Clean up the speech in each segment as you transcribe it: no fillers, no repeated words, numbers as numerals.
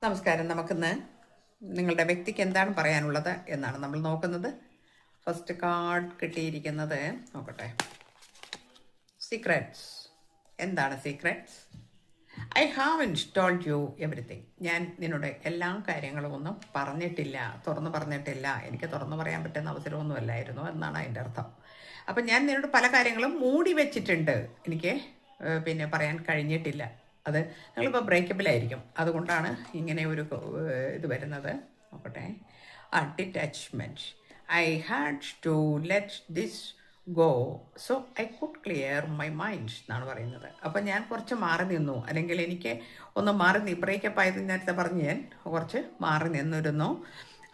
നമസ്കാരം. നമുക്കിന്ന് നിങ്ങളുടെ വ്യക്തിക്ക് എന്താണ് പറയാനുള്ളത് എന്നാണ് നമ്മൾ നോക്കുന്നത്. ഫസ്റ്റ് കാർഡ് കിട്ടിയിരിക്കുന്നത് നോക്കട്ടെ. സീക്രറ്റ്സ്. എന്താണ് secrets? I haven't told you everything. ഞാൻ നിന്നോട് എല്ലാ കാര്യങ്ങളും ഒന്നും പറഞ്ഞിട്ടില്ല, തുറന്നു പറഞ്ഞിട്ടില്ല. എനിക്ക് തുറന്നു പറയാൻ പറ്റുന്ന അവസരമൊന്നുമല്ലായിരുന്നു എന്നാണ് അതിൻ്റെ അർത്ഥം. അപ്പം ഞാൻ നിന്നോട് പല കാര്യങ്ങളും മൂടി വെച്ചിട്ടുണ്ട്, എനിക്ക് പിന്നെ പറയാൻ കഴിഞ്ഞിട്ടില്ല. അത് നിങ്ങളിപ്പോൾ ബ്രേക്കപ്പിലായിരിക്കും, അതുകൊണ്ടാണ് ഇങ്ങനെ ഒരു ഇത് വരുന്നത്. നോക്കട്ടെ. Detachment. I had to let this go so I could clear my mind എന്നാണ് പറയുന്നത്. അപ്പം ഞാൻ കുറച്ച് മാറി നിന്നു, അല്ലെങ്കിൽ എനിക്ക് ഒന്ന് മാറി ബ്രേക്കപ്പ് ആയത് നേരത്തെ പറഞ്ഞ് ഞാൻ കുറച്ച് മാറി നിന്നിരുന്നു.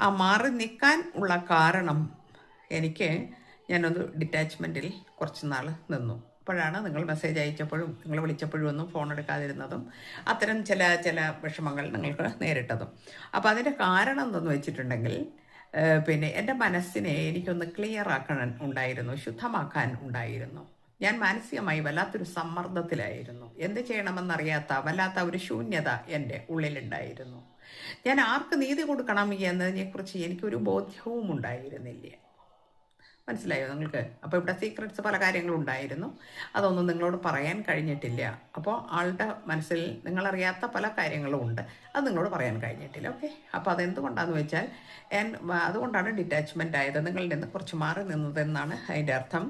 ആ മാറി നിൽക്കാൻ ഉള്ള കാരണം ഞാനൊന്ന് ഡിറ്റാച്ച്മെൻറ്റിൽ കുറച്ച് നാൾ നിന്നു. അപ്പോഴാണ് നിങ്ങൾ മെസ്സേജ് അയച്ചപ്പോഴും നിങ്ങൾ വിളിച്ചപ്പോഴും ഒന്നും ഫോൺ എടുക്കാതിരുന്നതും അത്തരം ചില വിഷമങ്ങൾ നിങ്ങൾക്ക് നേരിട്ടതും. അപ്പോൾ അതിൻ്റെ കാരണം എന്തെന്ന് വെച്ചിട്ടുണ്ടെങ്കിൽ, പിന്നെ എൻ്റെ മനസ്സിനെ എനിക്കൊന്ന് ക്ലിയർ ആക്കാൻ ഉണ്ടായിരുന്നു, ശുദ്ധമാക്കാൻ ഉണ്ടായിരുന്നു. ഞാൻ മാനസികമായി വല്ലാത്തൊരു സമ്മർദ്ദത്തിലായിരുന്നു. എന്ത് ചെയ്യണമെന്നറിയാത്ത വല്ലാത്ത ഒരു ശൂന്യത എൻ്റെ ഉള്ളിലുണ്ടായിരുന്നു. ഞാൻ ആർക്ക് നീതി കൊടുക്കണം എന്നതിനെക്കുറിച്ച് എനിക്കൊരു ബോധ്യവും ഉണ്ടായിരുന്നില്ല. മനസ്സിലായോ നിങ്ങൾക്ക്? അപ്പോൾ ഇവിടെ സീക്രട്സ് പല കാര്യങ്ങളും ഉണ്ടായിരുന്നു, അതൊന്നും നിങ്ങളോട് പറയാൻ കഴിഞ്ഞിട്ടില്ല. അപ്പോൾ ആളുടെ മനസ്സിൽ നിങ്ങളറിയാത്ത പല കാര്യങ്ങളും ഉണ്ട്, അത് നിങ്ങളോട് പറയാൻ കഴിഞ്ഞിട്ടില്ല. ഓക്കെ. അപ്പോൾ അതെന്തുകൊണ്ടാണെന്ന് വെച്ചാൽ അതുകൊണ്ടാണ് ഡിറ്റാച്ച്മെൻ്റ് ആയത്, നിങ്ങളിൽ നിന്ന് കുറച്ച് മാറി നിന്നതെന്നാണ് അതിൻ്റെ അർത്ഥം.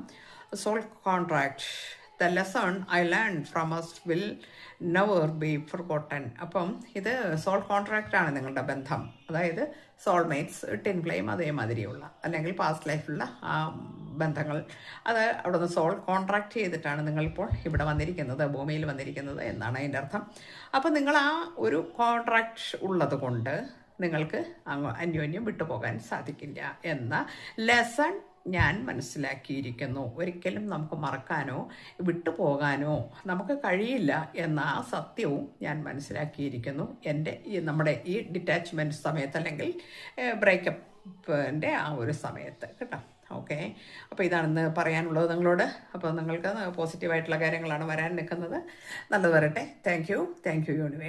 Sole contract. The lesson I learn from us will never be forgotten. അപ്പം ഇത് സോൾ കോൺട്രാക്റ്റാണ് നിങ്ങളുടെ ബന്ധം. അതായത് സോൾമേറ്റ്സ്, ടിൻ ഫ്ലെയിം, അതേമാതിരിയുള്ള അല്ലെങ്കിൽ പാസ്റ്റ് ലൈഫിലുള്ള ആ ബന്ധങ്ങൾ, അത് അവിടെ നിന്ന് സോൾ കോൺട്രാക്ട് ചെയ്തിട്ടാണ് നിങ്ങളിപ്പോൾ ഇവിടെ വന്നിരിക്കുന്നത്, ഭൂമിയിൽ വന്നിരിക്കുന്നത് എന്നാണ് അതിൻ്റെ അർത്ഥം. അപ്പം നിങ്ങൾ ആ ഒരു കോൺട്രാക്ട് ഉള്ളത് കൊണ്ട് നിങ്ങൾക്ക് അന്യോന്യം വിട്ടുപോകാൻ സാധിക്കില്ല എന്ന ലെസൺ ഞാൻ മനസ്സിലാക്കിയിരിക്കുന്നു. ഒരിക്കലും നമുക്ക് മറക്കാനോ വിട്ടുപോകാനോ നമുക്ക് കഴിയില്ല എന്ന ആ സത്യവും ഞാൻ മനസ്സിലാക്കിയിരിക്കുന്നു നമ്മുടെ ഈ ഡിറ്റാച്ച്മെൻറ്റ് സമയത്ത്, അല്ലെങ്കിൽ ബ്രേക്കപ്പിൻ്റെ ആ ഒരു സമയത്ത് കേട്ടോ. ഓക്കെ. അപ്പോൾ ഇതാണെന്ന് പറയാനുള്ളത് നിങ്ങളോട്. അപ്പോൾ നിങ്ങൾക്ക് പോസിറ്റീവായിട്ടുള്ള കാര്യങ്ങളാണ് വരാൻ നിൽക്കുന്നത്. നല്ലത് വരട്ടെ. Thank you universe.